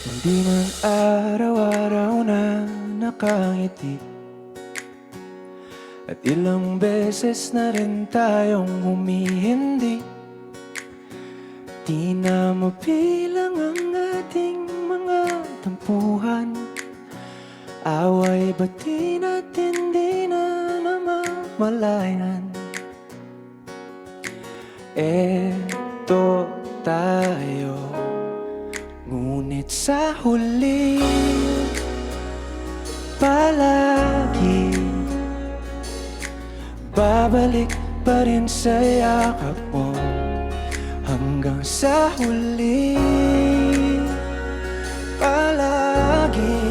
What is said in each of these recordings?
Hindi man araw-araw na nakangiti, at ilang beses na rin tayong humihindi. Di na mabilang ang ating mga tampuhan, away bati natin di na namamalayan. Eto tayo, ngunit sa huli palagi babalik pa rin sa yakap mo. Hanggang sa huli palagi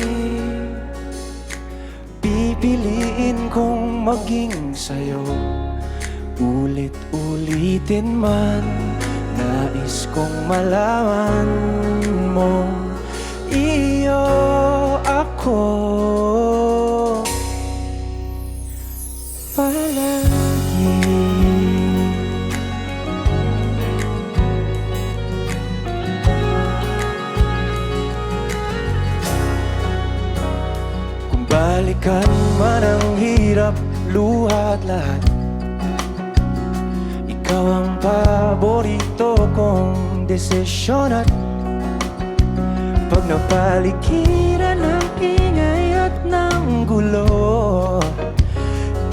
pipiliin kong maging sa'yo. Ulit-ulitin man, nais kong malaman mo, iyo ako palagi. Kung balikan man ang hirap, luha at lahat, ikaw ang paborito kong desisyon. At pag napaligiran ng ingay at ng gulo,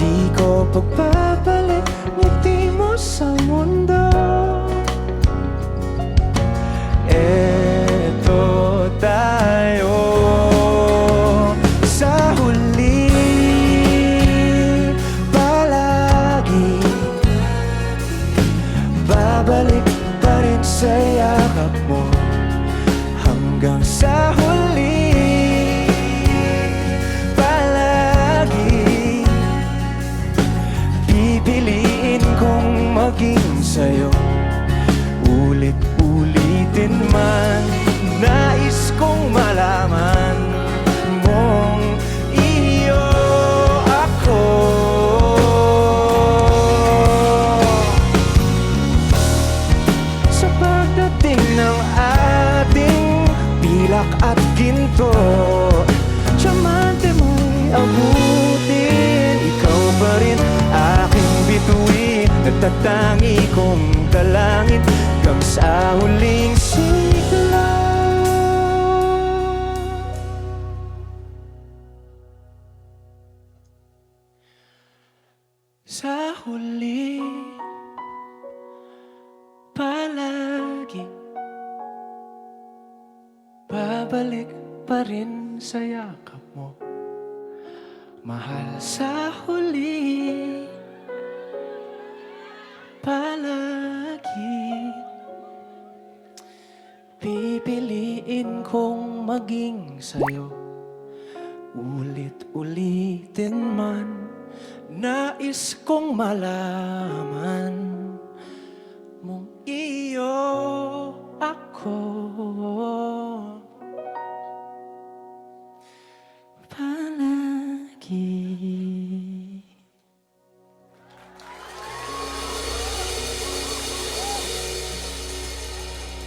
di ko pagbabalik ngiti mo sa mundo. Eto tayo sa huli palagi, babalik pa rin sa yakap mo. Hanggang sa huli palagi pipiliin kong maging sa'yo. Ulit-ulitin man, nais kong malaman mong iyo ako. Sa pagdating ng ating pilak at ginto, tiyamante mo'y abutin, ikaw pa rin aking bituin. Nagtatangi kong dalangin hanggang sa huling sigla. Sa huli palagi babalik pa rin sa yakap mo, mahal. Sa huli palagi pipiliin kong maging sa'yo. Ulit-ulitin man, nais kong malaman